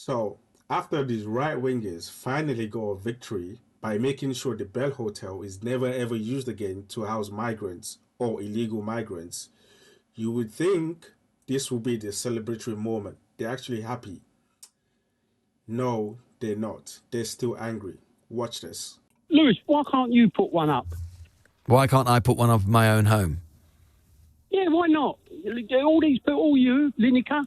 So after these right wingers finally got a victory by making sure the Bell Hotel is never ever used again to house migrants or illegal migrants, you would think this will be the celebratory moment. They're actually happy. No, they're not. They're still angry. Watch this. Lewis, why can't you put one up? Why can't I put one up in my own home? Yeah, why not? All these people, all you, Lineker,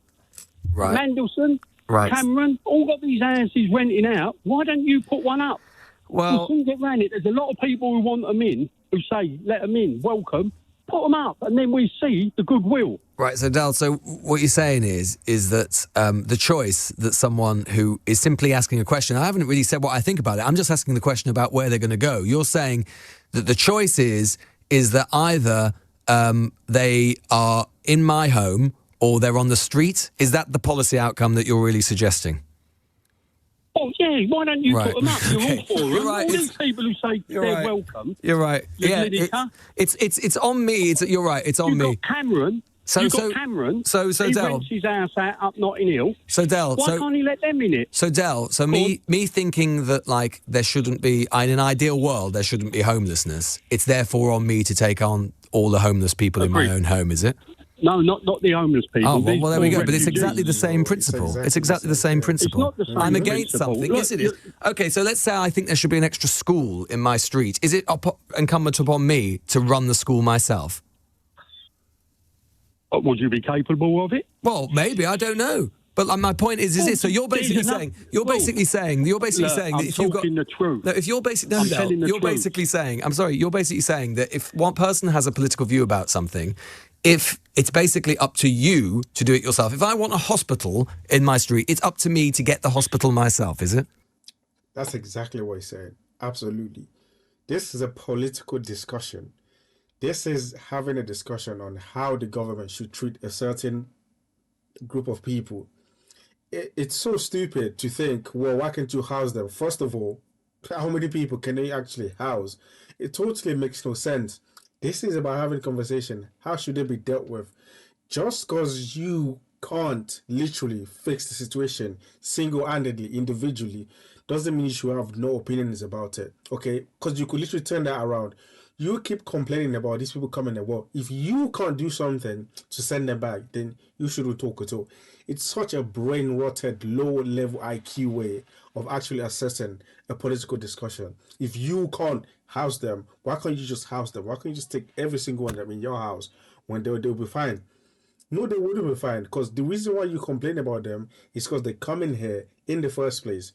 Right. Mandelson, Right. Cameron, all got these houses renting out. Why don't you put one up? Well, As soon as it ran it, there's a lot of people who want them in, who say, let them in, welcome, put them up, and then we see the goodwill. right. So, Dal, so what you're saying is that the choice that someone who is simply asking a question, I haven't really said what I think about it. I'm just asking the question about where they're going to go. You're saying that the choice is that either they are in my home or they're on the street. Is that the policy outcome that you're really suggesting? Oh, yeah, why don't you Right. put them up? You're Okay. all for them. You're right. All these people who say You're they're right. welcome. You're right. Yeah, Lineker. it's on me. You're right. It's on You've me. got Cameron. So- You've so- got Cameron. so he Del. rents his house out up Notting Hill. So Del, Why can't he let them in it? So Del, so Go me thinking that like there shouldn't be in an ideal world there shouldn't be homelessness. It's therefore on me to take on all the homeless people in my Agreed. own home, is it? No, not the homeless people. Oh These well, there we poor go. But it's refugees. exactly the same It's principle. exactly It's exactly the same principle. It's not the same I'm against principle. something. Look, Yes, it is. Okay, so let's say I think there should be an extra school in my street. Is it incumbent upon me to run the school myself? Would you be capable of it? Well, maybe I don't know. But like, my point is this. So you're basically saying that I'm if you've got talking the truth. no, if you're basically no, I'm Del, telling the you're truth. basically saying I'm sorry. You're basically saying that if one person has a political view about something, if it's basically up to you to do it yourself. If I want a hospital in my street, it's up to me to get the hospital myself. Is it? That's exactly what he's saying. Absolutely. This is a political discussion. This is having a discussion on how the government should treat a certain group of people. It's so stupid to think, well, why can't you house them? First of all, how many people can they actually house? It totally makes no sense. This is about having a conversation. How should they be dealt with? Just because you can't literally fix the situation single-handedly, individually, doesn't mean you should have no opinions about it. Okay? Because you could literally turn that around. You keep complaining about these people coming and well, if you can't do something to send them back, then you shouldn't talk at all. It's such a brain-rotted, low-level IQ way of actually assessing a political discussion. If you can't house them, why can't you just house them? Why can't you just take every single one of them in your house when they'll be fine? No, they wouldn't be fine, because the reason why you complain about them is because they come in here in the first place.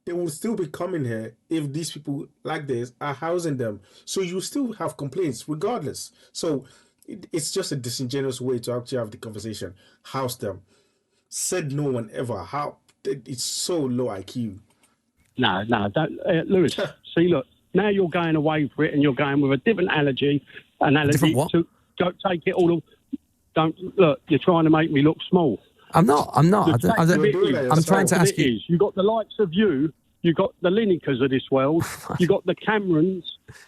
They will still be coming here if these people like this are housing them. So you still have complaints regardless. So it's just a disingenuous way to actually have the conversation. House them. Said no one ever. How? It's so low IQ. No, don't, Lewis. See, look, now you're going away for it, and you're going with a different analogy Different what? to go take it all. Don't look. You're trying to make me look small. I'm not. I'm trying to ask you. You got the likes of you. You got the Linekers of this world. You got the Camerons,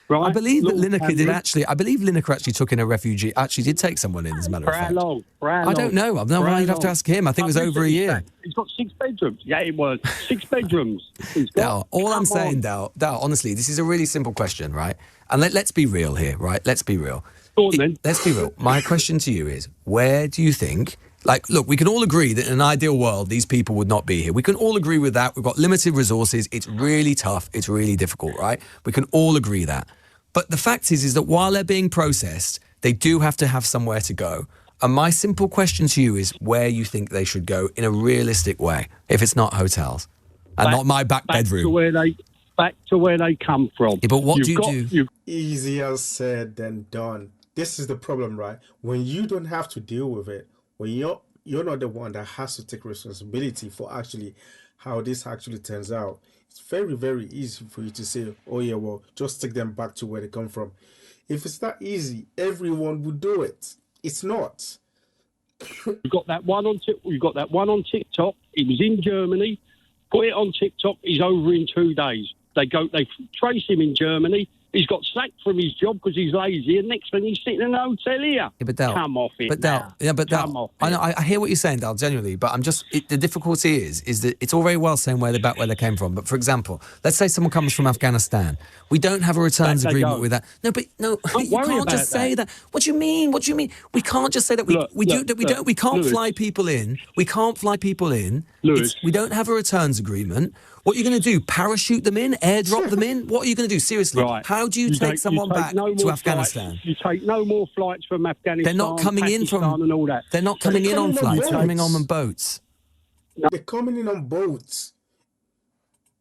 right? I believe that Lord Lineker did Cameron. actually. I believe Lineker actually took in a refugee. Actually, did take someone in. As a matter For of how fact, long? I don't know. I've no. You'd have to ask him. I think it was over a year. He's got 6 bedrooms. Yeah, it was 6 bedrooms. He's got. Dal, all I'm saying, Dal, honestly, this is a really simple question, right? And let's be real here, right? Let's be real. Go on, then. Let's be real. My question to you is, where do you think... Like, look, we can all agree that in an ideal world, these people would not be here. We can all agree with that. We've got limited resources. It's really tough. It's really difficult, right? We can all agree that. But the fact is that while they're being processed, they do have to have somewhere to go. And my simple question to you is where you think they should go in a realistic way, if it's not hotels. And not my back bedroom. Back to where they come from. Yeah, but what do you do? Easier said than done. This is the problem, right? When you don't have to deal with it, when you're not the one that has to take responsibility for actually how this actually turns out, it's very, very easy for you to say, oh yeah, well, just take them back to where they come from. If it's that easy, everyone would do it. It's not. You got that one on TikTok. He was in Germany. Put it on TikTok. He's over in 2 days. They trace him in Germany. He's got sacked from his job because he's lazy, and next thing he's sitting in a hotel here. Yeah, but Del, Come off it but Del, now. yeah, but Del, Come off I it. know, I hear what you're saying, Del, genuinely, but the difficulty is that it's all very well saying where they came from, but for example, let's say someone comes from Afghanistan. We don't have a returns Back they agreement go. with that. No, Don't you worry can't about just say that. What do you mean? What do you mean? We can't just say that we can't Lewis. fly people in. We can't fly people in. Lewis. We don't have a returns agreement. What are you going to do? Parachute them in? Airdrop them in? What are you going to do? Seriously, Right. how do you take someone back no to more Afghanistan? Flights. You take no more flights from Afghanistan. They're not coming in Pakistan from. and all that. They're not coming in on coming on flights. They're coming boats. on boats. They're coming in on boats.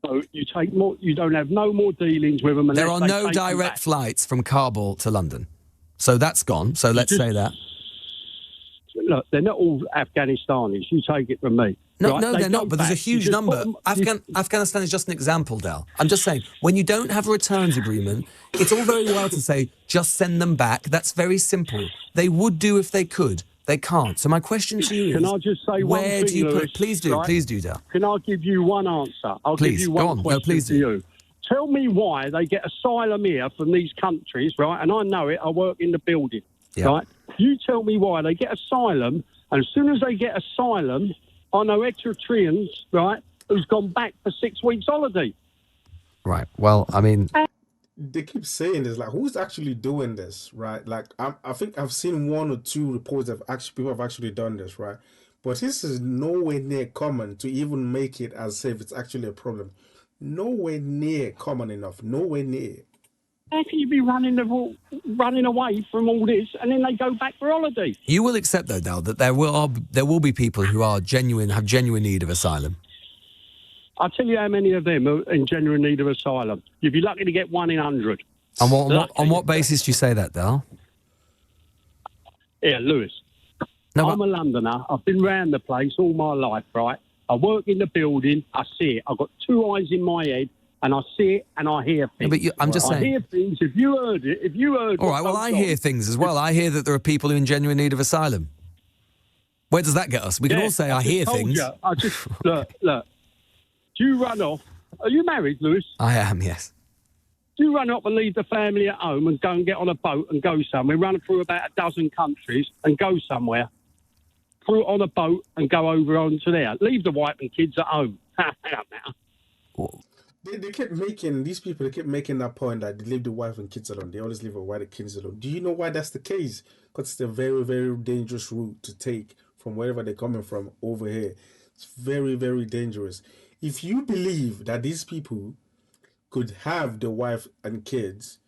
So you take more. You don't have no more dealings with them. There unless are they no take them direct back. flights from Kabul to London, so that's gone. So let's say that. Look, they're not all Afghanistanis. You take it from me. No, right? no, They they're go not. But there's a back. You huge just number. put 'em- Afghanistan is just an example, Del. I'm just saying, when you don't have a returns agreement, it's all very well to say just send them back. That's very simple. They would do if they could. They can't. So my question to you is, Can I just say one where thing, do you Lewis, put? Please do, right? please do, Del. Can I give you one answer? I'll Please, give you go one on. No, question please to do. you. Tell me why they get asylum here from these countries, right? And I know it. I work in the building, Yeah. right? You tell me why they get asylum, and as soon as they get asylum, I know Eritreans, right, who's gone back for 6 weeks holiday. Right. Well, I mean, They keep saying this, like, who's actually doing this, right? Like, I think I've seen one or two reports of actually people have actually done this, right? But this is nowhere near common to even make it as if it's actually a problem. Nowhere near common enough. Nowhere near. How can you be running away from all this, and then they go back for holiday? you will accept though, Del, that there will be people who have genuine need of asylum. I'll tell you how many of them are in genuine need of asylum. You'd be lucky to get 1 in 100. On what basis do you say that, Del? Yeah, Lewis. No, I'm a Londoner. I've been round the place all my life, right? I work in the building. I see it. I've got 2 eyes in my head, and I see it and I hear things. but I'm just I saying. hear things. If you heard it. All right, well, I hear things as well. I hear that there are people who are in genuine need of asylum. Where does that get us? We can all say I hear things. I just look. Do you run off? Are you married, Lewis? I am, yes. Do you run up and leave the family at home and go and get on a boat and go somewhere? Run through about a dozen countries and go somewhere. Through on a boat and go over onto there. Leave the wife and kids at home. They kept making, these people, they kept making that point that they leave the wife and kids alone. They always leave the wife and kids alone. Do you know why that's the case? Because it's a very, very dangerous route to take from wherever they're coming from over here. It's very, very dangerous. If you believe that these people could have the wife and kids,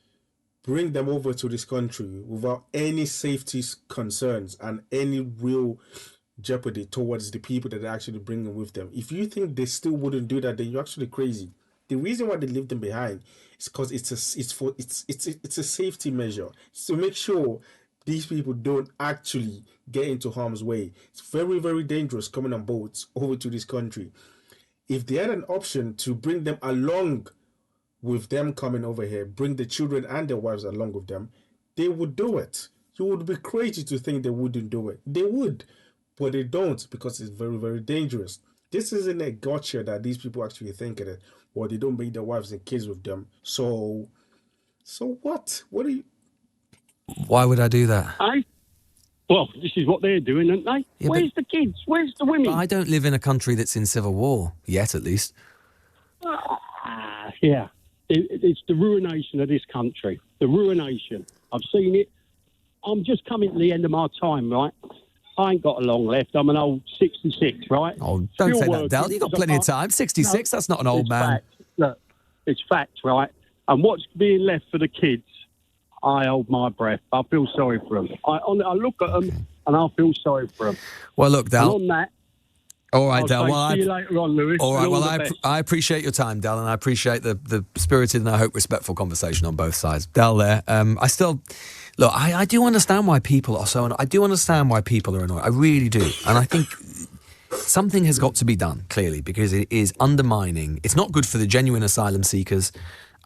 bring them over to this country without any safety concerns and any real jeopardy towards the people that they're actually bringing with them. If you think they still wouldn't do that, then you're actually crazy. The reason why they leave them behind is because it's a safety measure. It's to make sure these people don't actually get into harm's way. It's very, very dangerous coming on boats over to this country. If they had an option to bring them along with them coming over here, bring the children and their wives along with them, they would do it. You would be crazy to think they wouldn't do it. They would, but they don't because it's very, very dangerous. This isn't a gotcha that these people actually think of it, or they don't bring their wives and kids with them. So what? What are you? Why would I do that? Well, this is what they're doing, aren't they? Yeah, Where's the kids? Where's the women? I don't live in a country that's in civil war, yet at least. Yeah. It's the ruination of this country. The ruination. I've seen it. I'm just coming to the end of my time, right? I ain't got a long left. I'm an old 66, right? Oh, don't Still say that, working, Del. You've got because I plenty of can't- time. 66, that's not an old It's man. fact. Look, it's fact, right? And what's being left for the kids, I hold my breath. I feel sorry for them. I look at them and I feel sorry for them. Well, look, And Del. on that, All right, I'll Del. say Well, see you later on, Lewis. all right. and Well, the best. I appreciate your time, Del, and I appreciate the spirited and I hope respectful conversation on both sides. Del, there. I still look. I do understand why people are so. I do understand why people are annoyed. I really do, and I think something has got to be done clearly because it is undermining. It's not good for the genuine asylum seekers.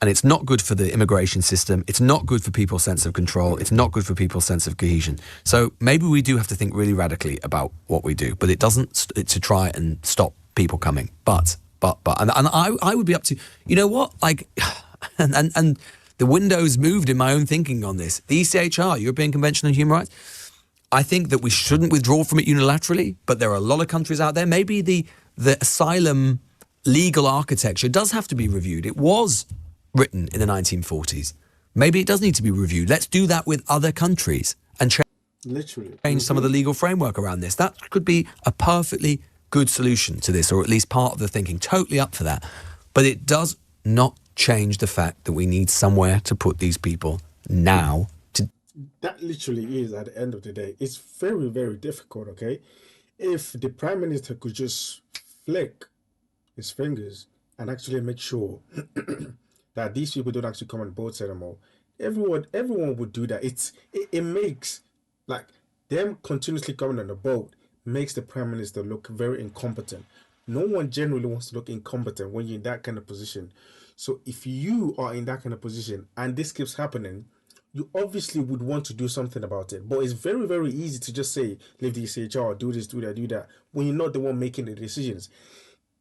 And it's not good for the immigration system. It's not good for people's sense of control. It's not good for people's sense of cohesion. So maybe we do have to think really radically about what we do, but it doesn't to try and stop people coming. But I would be up to, you know what? Like, and The window's moved in my own thinking on this. The ECHR, European Convention on Human Rights, I think that we shouldn't withdraw from it unilaterally, but there are a lot of countries out there. Maybe the asylum legal architecture does have to be reviewed. It was written in the 1940s. Maybe it does need to be reviewed. Let's do that with other countries and Literally. change some of the legal framework around this. That could be a perfectly good solution to this, or at least part of the thinking. Totally up for that. But it does not change the fact that we need somewhere to put these people now. That literally is, at the end of the day, it's very, very difficult, okay? If the Prime Minister could just flick his fingers and actually make sure that these people don't actually come on boats anymore, everyone would do that. It makes, like, them continuously coming on the boat makes the Prime Minister look very incompetent. No one generally wants to look incompetent when you're in that kind of position. So if you are in that kind of position and this keeps happening, you obviously would want to do something about it. But it's very, very easy to just say, leave the ECHR, do this, do that, do that, when you're not the one making the decisions.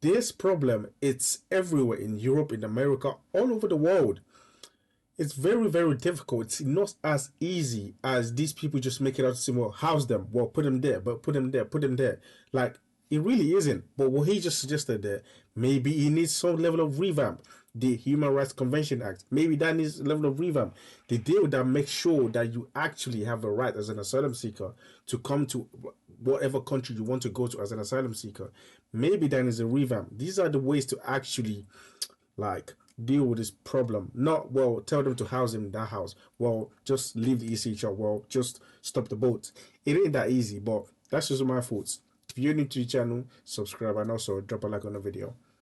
This problem, it's everywhere in Europe, in America, all over the world. It's very, very difficult. It's not as easy as these people just make it out to say, well, house them, well, put them there, but put them there, put them there. Like, it really isn't. But what he just suggested there, maybe he needs some level of revamp. The Human Rights Convention Act, maybe that needs a level of revamp. The deal that makes sure that you actually have a right as an asylum seeker to come to whatever country you want to go to as an asylum seeker. Maybe that is a revamp. These are the ways to actually, like, deal with this problem. Not, well, tell them to house him in that house. Well, just leave the ECHR. Well, just stop the boat. It ain't that easy, but that's just my thoughts. If you're new to the channel, subscribe and also drop a like on the video.